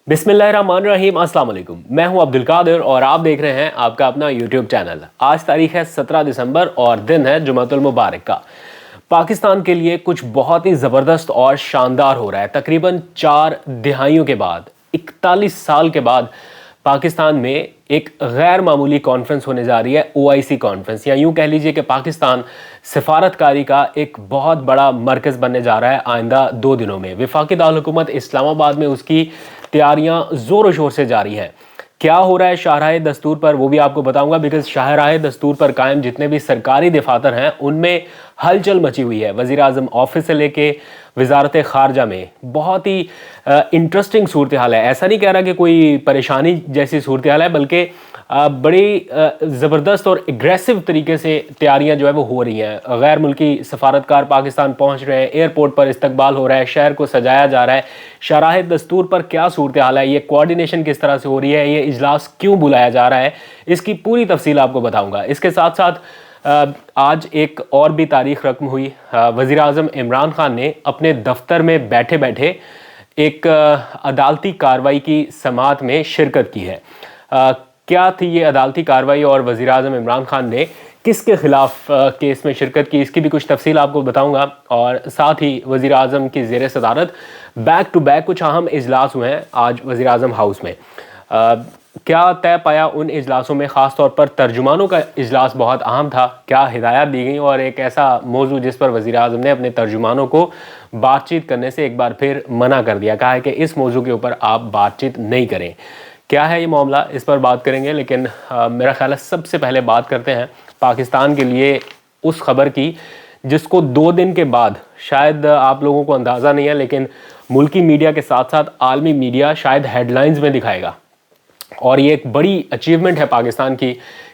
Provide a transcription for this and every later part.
बिस्मिल्लाहिर्रहमानिर्रहीम, अस्सलाम वालेकुम। मैं हूं अब्दुल कादिर और आप देख रहे हैं आपका अपना यूट्यूब चैनल। आज तारीख है 17 दिसंबर और दिन है जुमातुल मुबारक का। पाकिस्तान के लिए कुछ बहुत ही ज़बरदस्त और शानदार हो रहा है। तकरीबन 4 दिहाइयों के बाद, 41 साल के बाद पाकिस्तान में एक गैर मामूली कॉन्फ्रेंस होने जा रही है, OIC कॉन्फ्रेंस, या यूँ कह लीजिए कि पाकिस्तान सिफारतकारी का एक बहुत बड़ा मरकज़ बनने जा रहा है आइंदा 2 दिनों में। वफाकी दारुल-हुकूमत इस्लामाबाद में उसकी तैयारियां ज़ोर शोर से जारी हैं। क्या हो रहा है शाहराह दस्तूर पर, वो भी आपको बताऊंगा, बिकॉज शाहराह दस्तूर पर कायम जितने भी सरकारी दफातर हैं उनमें हलचल मची हुई है। वज़ीर आज़म ऑफिस से लेके वजारत ख़ारजा में बहुत ही इंटरेस्टिंग सूरत हाल है। ऐसा नहीं कह रहा कि कोई परेशानी जैसी सूरत हाल है, बल्कि बड़ी ज़बरदस्त और एग्रेसिव तरीके से तैयारियां जो है वो हो रही हैं। गैर मुल्की सफारतकार पाकिस्तान पहुंच रहे हैं, एयरपोर्ट पर इस्तकबाल हो रहा है, शहर को सजाया जा रहा है। शाहराह दस्तूर पर क्या सूरत हाल है, ये कोऑर्डिनेशन किस तरह से हो रही है, ये इजलास क्यों बुलाया जा रहा है, इसकी पूरी तफसील आपको बताऊंगा। इसके साथ साथ आज एक और भी तारीख रकम हुई। वज़ीर आज़म इमरान खान ने अपने दफ्तर में बैठे बैठे एक अदालती कार्रवाई की समाअत में शिरकत की है। क्या थी ये अदालती कार्रवाई और वज़ीर आज़म इमरान खान ने किसके ख़िलाफ़ केस में शिरकत की, इसकी भी कुछ तफसील आपको बताऊंगा। और साथ ही वज़ीर आज़म की ज़ेर सदारत बैक टू बैक कुछ अहम इजलास हुए हैं आज वज़ीर आज़म हाउस में। क्या तय पाया उन इजलासों में, ख़ास तौर पर तर्जुमानों का इजलास बहुत अहम था, क्या हिदायत दी गई, और एक ऐसा मौजू जिस पर वज़ीर आज़म ने अपने तर्जुमानों को बातचीत करने से एक बार फिर मना कर दिया, कहा है कि इस मौजू के ऊपर आप बातचीत नहीं करें। क्या है ये मामला, इस पर बात करेंगे, लेकिन मेरा ख्याल है सबसे पहले बात करते हैं पाकिस्तान के लिए उस खबर की जिसको 2 दिन के बाद, शायद आप लोगों को अंदाज़ा नहीं है, लेकिन मुल्की मीडिया के साथ साथ आलमी मीडिया शायद हेडलाइंस में दिखाएगा। और ये एक बड़ी अचीवमेंट है पाकिस्तान की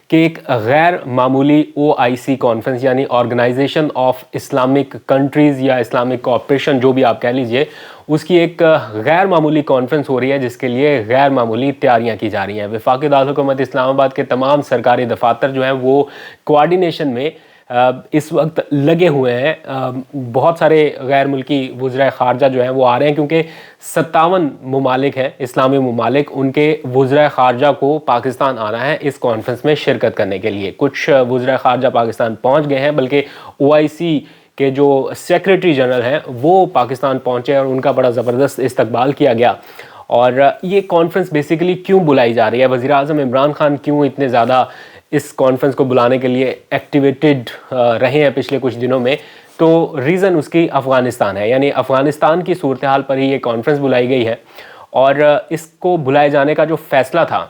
कि एक गैर मामूली OIC कॉन्फ्रेंस, यानी ऑर्गेनाइजेशन ऑफ इस्लामिक कंट्रीज़ या इस्लामिक कोऑपरेशन, जो भी आप कह लीजिए, उसकी एक गैर मामूली कॉन्फ्रेंस हो रही है जिसके लिए गैर मामूली तैयारियां की जा रही हैं। वफाकी दारुल-हुकूमत इस्लामाबाद के तमाम सरकारी दफातर जो हैं वो कोऑर्डिनेशन में इस वक्त लगे हुए हैं। बहुत सारे गैर मुल्की वज़राए ख़ारजा जो हैं वो आ रहे हैं, क्योंकि 57 ममालिक हैं इस्लामी ममालिक, उनके वज़राए ख़ारजा को पाकिस्तान आना है इस कॉन्फ्रेंस में शिरकत करने के लिए। कुछ वज़राए ख़ारजा पाकिस्तान पहुँच गए हैं, बल्कि OIC के जो सेक्रेटरी जनरल हैं वो पाकिस्तान पहुँचे और उनका बड़ा ज़बरदस्त इस्तकबाल किया गया। और ये कॉन्फ्रेंस बेसिकली क्यों बुलाई जा रही है, वज़ीर आज़म इमरान खान क्यों इतने ज़्यादा इस कॉन्फ्रेंस को बुलाने के लिए एक्टिवेटेड रहे हैं पिछले कुछ दिनों में, तो रीज़न उसकी अफ़गानिस्तान है। यानी अफ़गानिस्तान की सूरत हाल पर ही ये कॉन्फ्रेंस बुलाई गई है। और इसको बुलाए जाने का जो फ़ैसला था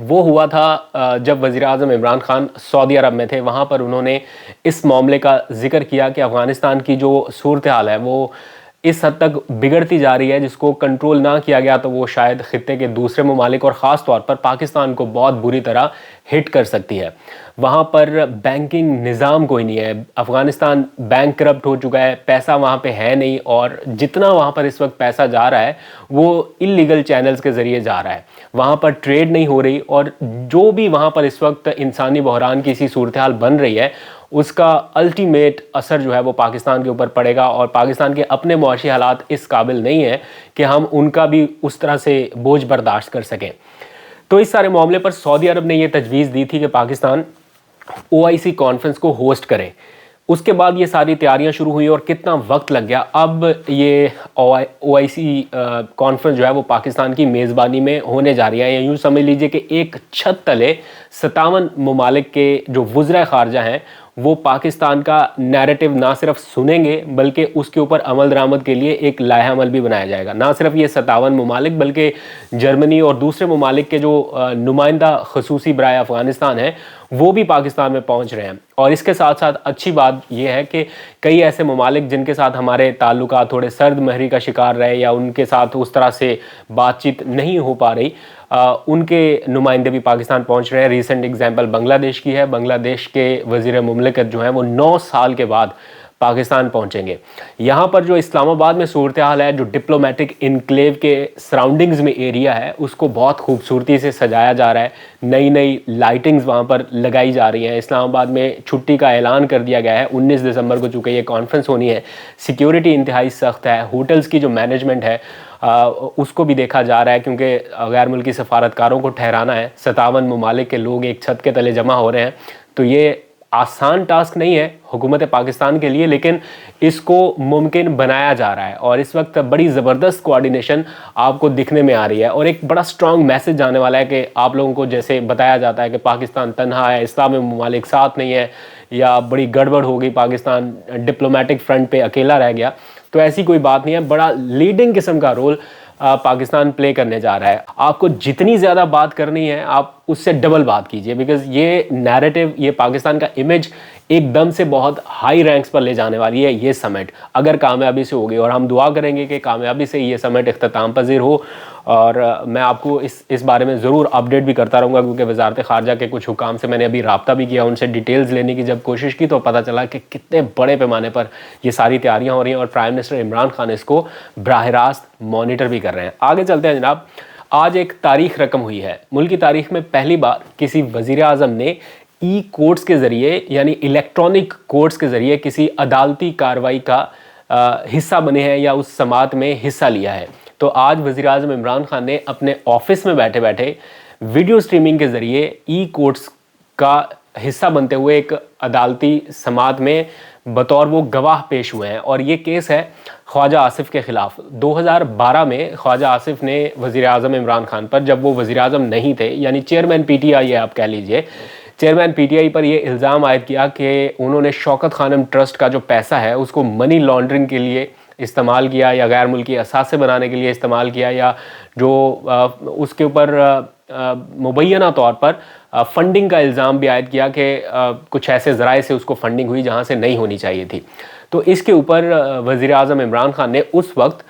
वो हुआ था जब वज़ीर आज़म इमरान खान सऊदी अरब में थे। वहाँ पर उन्होंने इस मामले का ज़िक्र किया कि अफ़गानिस्तान की जो सूरत हाल है वो इस हद तक बिगड़ती जा रही है, जिसको कंट्रोल ना किया गया तो वो शायद ख़ित्ते के दूसरे ममालिक और ख़ास तौर पर पाकिस्तान को बहुत बुरी तरह हिट कर सकती है। वहाँ पर बैंकिंग निज़ाम कोई नहीं है, अफ़गानिस्तान बैंक करप्ट हो चुका है, पैसा वहाँ पे है नहीं, और जितना वहाँ पर इस वक्त पैसा जा रहा है वो इल्लीगल चैनल्स के ज़रिए जा रहा है। वहाँ पर ट्रेड नहीं हो रही, और जो भी वहाँ पर इस वक्त इंसानी बहरान की सी सूरत हाल बन रही है उसका अल्टीमेट असर जो है वो पाकिस्तान के ऊपर पड़ेगा। और पाकिस्तान के अपने मुआशी हालात इस काबिल नहीं है कि हम उनका भी उस तरह से बोझ बर्दाश्त कर सकें। तो इस सारे मामले पर सऊदी अरब ने ये तजवीज़ दी थी कि पाकिस्तान OIC कॉन्फ्रेंस को होस्ट करे। उसके बाद ये सारी तैयारियां शुरू हुई और कितना वक्त लग गया। अब ये OIC कॉन्फ्रेंस जो है वो पाकिस्तान की मेज़बानी में होने जा रही है। यूँ समझ लीजिए कि एक छत तले 57 ममालिक के जो वज़राए ख़ारजा हैं वो पाकिस्तान का नैरेटिव ना सिर्फ सुनेंगे बल्कि उसके ऊपर अमल दरामद के लिए एक लाया अमल भी बनाया जाएगा। ना सिर्फ ये 57 ममालिक बल्कि जर्मनी और दूसरे ममालिक के जो नुमाइंदा खसूसी बराए अफ़गानिस्तान हैं वो भी पाकिस्तान में पहुंच रहे हैं। और इसके साथ साथ अच्छी बात यह है कि कई ऐसे ममालिक जिनके साथ हमारे ताल्लुकात थोड़े सर्द महरी का शिकार रहे या उनके साथ उस तरह से बातचीत नहीं हो पा रही, उनके नुमाइंदे भी पाकिस्तान पहुंच रहे हैं। रीसेंट एग्जांपल बांग्लादेश की है। बांग्लादेश के वज़ीर मुमलिकत जो हैं वो 9 साल के बाद पाकिस्तान पहुंचेंगे। यहाँ पर जो इस्लामाबाद में सूरत हाल है, जो डिप्लोमेटिक इनक्लेव के सराउंडिंग्स में एरिया है उसको बहुत खूबसूरती से सजाया जा रहा है। नई नई लाइटिंग्स वहाँ पर लगाई जा रही हैं। इस्लामाबाद में छुट्टी का ऐलान कर दिया गया है 19 दिसंबर को, चूँकि ये कॉन्फ्रेंस होनी है। सिक्योरिटी इंतहाई सख्त है। होटल्स की जो मैनेजमेंट है उसको भी देखा जा रहा है, क्योंकि गैर मुल्की सफारतकारों को ठहराना है। 57 ममालिक के लोग एक छत के तले जमा हो रहे हैं, तो ये आसान टास्क नहीं है हुकूमत पाकिस्तान के लिए, लेकिन इसको मुमकिन बनाया जा रहा है। और इस वक्त बड़ी ज़बरदस्त कोऑर्डिनेशन आपको दिखने में आ रही है, और एक बड़ा स्ट्रॉन्ग मैसेज जाने वाला है कि आप लोगों को जैसे बताया जाता है कि पाकिस्तान तन्हा है, इस्लामी ममालिक साथ नहीं है, या बड़ी गड़बड़ हो गई, पाकिस्तान डिप्लोमेटिक फ्रंट पे अकेला रह गया, तो ऐसी कोई बात नहीं है। बड़ा लीडिंग किस्म का रोल पाकिस्तान प्ले करने जा रहा है। आपको जितनी ज़्यादा बात करनी है आप उससे डबल बात कीजिए, बिकॉज ये नैरेटिव, ये पाकिस्तान का इमेज एकदम से बहुत हाई रैंक्स पर ले जाने वाली है ये समिट, अगर कामयाबी से होगी। और हम दुआ करेंगे कि कामयाबी से ये समिट इख्तिताम पज़ीर हो, और मैं आपको इस बारे में ज़रूर अपडेट भी करता रहूँगा, क्योंकि वज़ारत ख़ारजा के कुछ हुकाम से मैंने अभी रब्ता भी किया, उनसे डिटेल्स लेने की जब कोशिश की तो पता चला कि कितने बड़े पैमाने पर ये सारी तैयारियाँ हो रही हैं, और प्राइम मिनिस्टर इमरान खान इसको बराह रास्त मॉनिटर भी कर रहे हैं। आगे चलते हैं जनाब। आज एक तारीख रकम हुई है, मुल्क की तारीख में पहली बार किसी वज़ीर आज़म ने ई कोर्ट्स के ज़रिए, यानी इलेक्ट्रॉनिक कोर्ट्स के ज़रिए किसी अदालती कार्रवाई का हिस्सा बने हैं या उस समात में हिस्सा लिया है। तो आज वज़ीर आज़म इमरान खान ने अपने ऑफिस में बैठे बैठे वीडियो स्ट्रीमिंग के ज़रिए ई कोर्ट्स का हिस्सा बनते हुए एक अदालती समात में बतौर वो गवाह पेश हुए हैं। और ये केस है ख्वाजा आसिफ के ख़िलाफ़। 2012 में ख्वाजा आसिफ ने वज़ीर आज़म इमरान खान पर, जब वो वज़ीर आज़म नहीं थे, यानी चेयरमैन PTI है आप कह लीजिए, चेयरमैन PTI पर ये इल्ज़ाम आयद किया कि उन्होंने शौकत खानम ट्रस्ट का जो पैसा है उसको मनी लॉन्ड्रिंग के लिए इस्तेमाल किया, या गैर मुल्की असासे बनाने के लिए इस्तेमाल किया, या जो उसके ऊपर मुबैना तौर पर फंडिंग का इल्ज़ाम भी आयद किया कि कुछ ऐसे ज़राए से उसको फंडिंग हुई जहाँ से नहीं होनी चाहिए थी। तो इसके ऊपर वज़ीर आज़म इमरान खान ने उस वक्त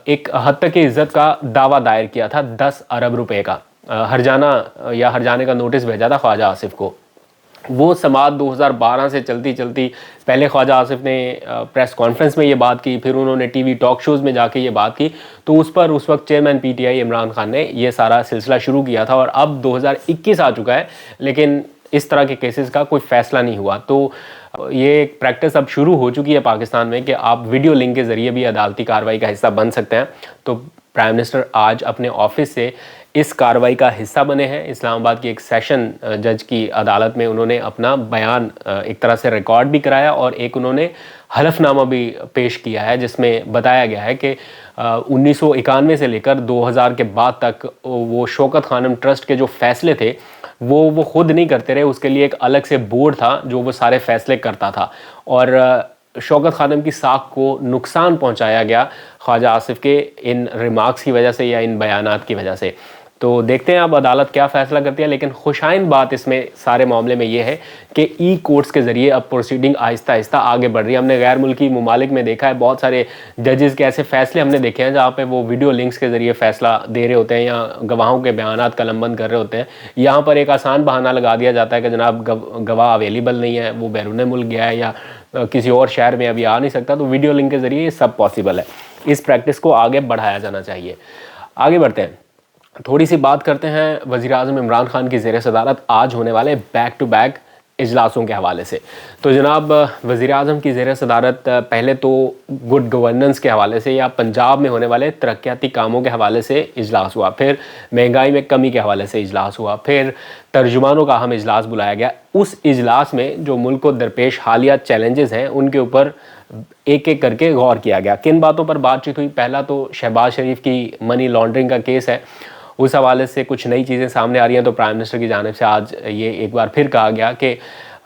एक हद तक इज़्ज़त का दावा दायर किया था, 10 अरब रुपए का हरजाना या हरजाने का नोटिस भेजा था ख्वाजा आसिफ को। वो समात 2012 से चलती चलती, पहले ख्वाजा आसिफ ने प्रेस कॉन्फ्रेंस में ये बात की, फिर उन्होंने TV टॉक शोज़ में जाके ये बात की, तो उस पर उस वक्त चेयरमैन PTI इमरान खान ने ये सारा सिलसिला शुरू किया था। और अब 2021 आ चुका है, लेकिन इस तरह के केसेस का कोई फ़ैसला नहीं हुआ। तो ये एक प्रैक्टिस अब शुरू हो चुकी है पाकिस्तान में कि आप वीडियो लिंक के ज़रिए भी अदालती कार्रवाई का हिस्सा बन सकते हैं। तो प्राइम मिनिस्टर आज अपने ऑफिस से इस कार्रवाई का हिस्सा बने हैं। इस्लामाबाद की एक सेशन जज की अदालत में उन्होंने अपना बयान एक तरह से रिकॉर्ड भी कराया, और एक उन्होंने हलफनामा भी पेश किया है, जिसमें बताया गया है कि 1991 से लेकर 2000 के बाद तक वो शौकत खानम ट्रस्ट के जो फैसले थे वो खुद नहीं करते रहे, उसके लिए एक अलग से बोर्ड था जो वो सारे फैसले करता था। और शौकत खानम की साख को नुकसान पहुंचाया गया ख्वाजा आसिफ के इन रिमार्क्स की वजह से या इन बयानात की वजह से। तो देखते हैं अब अदालत क्या फ़ैसला करती है। लेकिन खुशाइन बात इसमें सारे मामले में ये है कि ई कोर्ट्स के ज़रिए अब प्रोसीडिंग आहिस्ता आहिस्ता आगे बढ़ रही है। हमने गैर मुल्की ममालिक में देखा है, बहुत सारे जजेस के ऐसे फ़ैसले हमने देखे हैं जहाँ पे वो वीडियो लिंक्स के ज़रिए फ़ैसला दे रहे होते हैं या गवाहों के बयानात कलमबंद कर रहे होते हैं। यहाँ पर एक आसान बहाना लगा दिया जाता है कि जनाब गवाह अवेलेबल नहीं है, वो बैरून मुल्क गया है या किसी और शहर में अभी आ नहीं सकता, तो वीडियो लिंक के ज़रिए ये सब पॉसिबल है। इस प्रैक्टिस को आगे बढ़ाया जाना चाहिए। आगे बढ़ते हैं, थोड़ी सी बात करते हैं वज़ीर आज़म इमरान खान की ज़ेर सदारत आज होने वाले बैक टू बैक इजलासों के हवाले से। तो जनाब वज़ीर आज़म की ज़ेर सदारत पहले तो गुड गवर्नेंस के हवाले से या पंजाब में होने वाले तरक्याती कामों के हवाले से इजलास हुआ, फिर महंगाई में कमी के हवाले से इजलास हुआ, फिर तर्जुमानों का अहम इजलास बुलाया गया। उस इजलास में जो मुल्क को दरपेश हालिया चैलेंजेस हैं उनके ऊपर एक एक करके गौर किया गया। किन बातों पर बातचीत हुई? पहला तो शहबाज शरीफ की मनी लॉन्ड्रिंग का केस है, उस हवाले से कुछ नई चीज़ें सामने आ रही हैं। तो प्राइम मिनिस्टर की जानिब से आज ये एक बार फिर कहा गया कि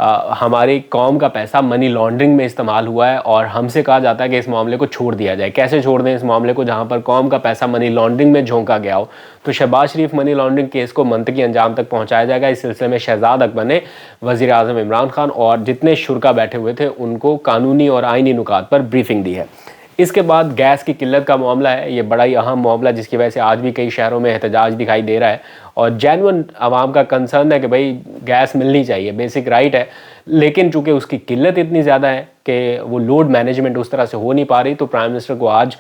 हमारी कौम का पैसा मनी लॉन्ड्रिंग में इस्तेमाल हुआ है, और हमसे कहा जाता है कि इस मामले को छोड़ दिया जाए। कैसे छोड़ दें इस मामले को जहाँ पर कौम का पैसा मनी लॉन्ड्रिंग में झोंका गया हो? तो शहबाज शरीफ मनी लॉन्ड्रिंग केस को मंतकी अंजाम तक पहुँचाया जाएगा। इस सिलसिले में शहजाद अकबर ने वज़ीर आज़म इमरान खान और जितने शुरा बैठे हुए थे उनको कानूनी और आइनी नुकात पर ब्रीफिंग दी है। इसके बाद गैस की किल्लत का मामला है, ये बड़ा ही अहम मामला जिसकी वजह से आज भी कई शहरों में एहतजाज दिखाई दे रहा है, और जेन्युइन आवाम का कंसर्न है कि भाई गैस मिलनी चाहिए, बेसिक राइट है, लेकिन चूँकि उसकी किल्लत इतनी ज़्यादा है कि वो लोड मैनेजमेंट उस तरह से हो नहीं पा रही, तो प्राइम मिनिस्टर को आज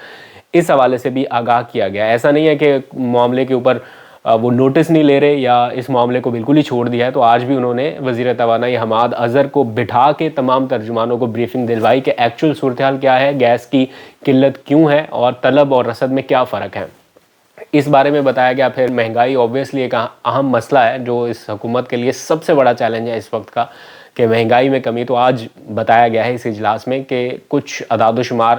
इस हवाले से भी आगाह किया गया। ऐसा नहीं है कि मामले के ऊपर وہ نوٹس نہیں لے رہے یا اس معاملے کو بالکل ہی چھوڑ دیا ہے. تو آج بھی انہوں نے وزیر توانائی حماد اظہر کو بٹھا کے تمام ترجمانوں کو بریفنگ دلوائی کہ ایکچوئل صورتحال کیا ہے, گیس کی قلت کیوں ہے اور طلب اور رسد میں کیا فرق ہے. اس بارے میں بتایا گیا. پھر مہنگائی اوبویسلی ایک اہم مسئلہ ہے جو اس حکومت کے لیے سب سے بڑا چیلنج ہے اس وقت کا, کہ مہنگائی میں کمی. تو آج بتایا گیا ہے اس اجلاس میں کہ کچھ اعداد و شمار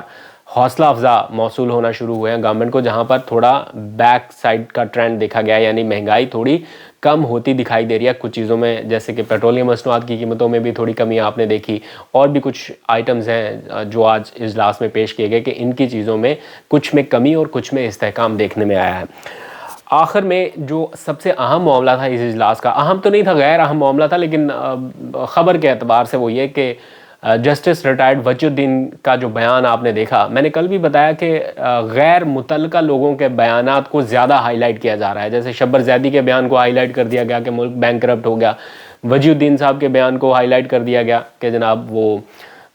حوصلہ افزا موصول ہونا شروع ہوئے ہیں گورنمنٹ کو, جہاں پر تھوڑا بیک سائڈ کا ٹرینڈ دیکھا گیا ہے, یعنی مہنگائی تھوڑی کم ہوتی دکھائی دے رہی ہے کچھ چیزوں میں, جیسے کہ پیٹرولیم مصنوعات کی قیمتوں میں بھی تھوڑی کمی آپ نے دیکھی, اور بھی کچھ آئٹمز ہیں جو آج اجلاس میں پیش کیے گئے کہ ان کی چیزوں میں کچھ میں کمی اور کچھ میں استحکام دیکھنے میں آیا ہے. آخر میں جو سب سے اہم معاملہ تھا اس اجلاس کا, اہم تو نہیں تھا, غیر اہم معاملہ تھا, لیکن خبر کے اعتبار سے وہ یہ کہ جسٹس ریٹائرڈ وجی الدین کا جو بیان آپ نے دیکھا, میں نے کل بھی بتایا کہ غیر متعلقہ لوگوں کے بیانات کو زیادہ ہائی لائٹ کیا جا رہا ہے. جیسے شبر زیدی کے بیان کو ہائی لائٹ کر دیا گیا کہ ملک بینک کرپٹ ہو گیا, وجی الدین صاحب کے بیان کو ہائی لائٹ کر دیا گیا کہ جناب وہ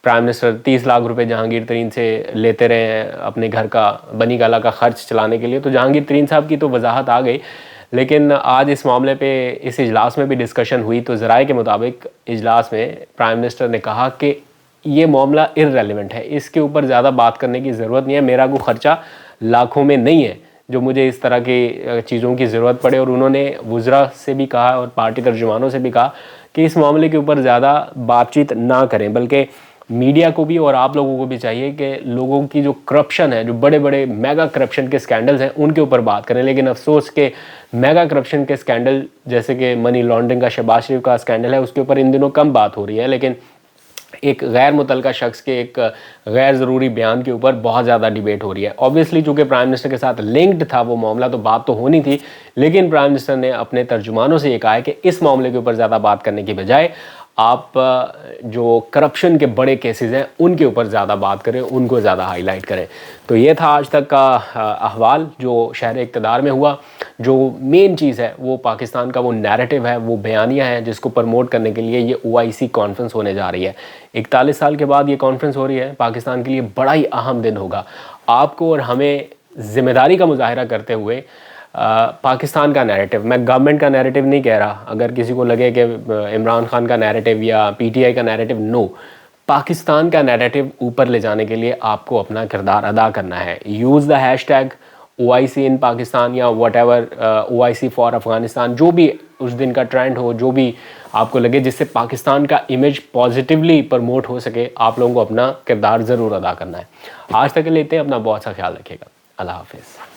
پرائم منسٹر 30 لاکھ روپے جہانگیر ترین سے لیتے رہے ہیں اپنے گھر کا بنی گالہ کا خرچ چلانے کے لیے. تو جہانگیر ترین صاحب کی تو وضاحت آ گئی, لیکن آج اس معاملے پہ اس اجلاس میں بھی ڈسکشن ہوئی. تو ذرائع کے مطابق اجلاس میں پرائم منسٹر نے کہا کہ یہ معاملہ ارریلیونٹ ہے, اس کے اوپر زیادہ بات کرنے کی ضرورت نہیں ہے, میرا کوئی خرچہ لاکھوں میں نہیں ہے جو مجھے اس طرح کی چیزوں کی ضرورت پڑے. اور انہوں نے وزراء سے بھی کہا اور پارٹی ترجمانوں سے بھی کہا کہ اس معاملے کے اوپر زیادہ بات چیت نہ کریں, بلکہ میڈیا کو بھی اور آپ لوگوں کو بھی چاہیے کہ لوگوں کی جو کرپشن ہے, جو بڑے بڑے میگا کرپشن کے سکینڈلز ہیں, ان کے اوپر بات کریں. لیکن افسوس کہ میگا کرپشن کے سکینڈل جیسے کہ منی لانڈرنگ کا شہباز شریف کا سکینڈل ہے, اس کے اوپر ان دنوں کم بات ہو رہی ہے. لیکن ایک غیر متعلقہ شخص کے ایک غیر ضروری بیان کے اوپر بہت زیادہ ڈیبیٹ ہو رہی ہے. اوبویسلی چونکہ پرائم منسٹر کے ساتھ لنکڈ تھا وہ معاملہ, تو بات تو ہونی تھی, لیکن پرائم منسٹر نے اپنے ترجمانوں سے یہ کہا ہے کہ اس معاملے کے اوپر زیادہ بات کرنے کی بجائے آپ جو کرپشن کے بڑے کیسز ہیں ان کے اوپر زیادہ بات کریں, ان کو زیادہ ہائی لائٹ کریں. تو یہ تھا آج تک کا احوال جو شہر اقتدار میں ہوا. جو مین چیز ہے وہ پاکستان کا وہ نیریٹو ہے, وہ بیانیہ ہے جس کو پروموٹ کرنے کے لیے یہ OIC کانفرنس ہونے جا رہی ہے. 41 سال کے بعد یہ کانفرنس ہو رہی ہے, پاکستان کے لیے بڑا ہی اہم دن ہوگا. آپ کو اور ہمیں ذمہ داری کا مظاہرہ کرتے ہوئے پاکستان کا نیریٹو, میں گورنمنٹ کا نیریٹو نہیں کہہ رہا, اگر کسی کو لگے کہ عمران خان کا نیریٹو یا PTI کا نیریٹو, نو, پاکستان کا نیریٹو اوپر لے جانے کے لیے آپ کو اپنا کردار ادا کرنا ہے. Use the hash tag OIC ان پاکستان یا what ever OIC for Afghanistan, جو بھی اس دن کا ٹرینڈ ہو, جو بھی آپ کو لگے جس سے پاکستان کا امیج پازیٹیولی پروموٹ ہو سکے, آپ لوگوں کو اپنا کردار ضرور ادا کرنا ہے. آج تک کے لیے اتنے, اپنا بہت سا خیال رکھیے گا. اللہ حافظ.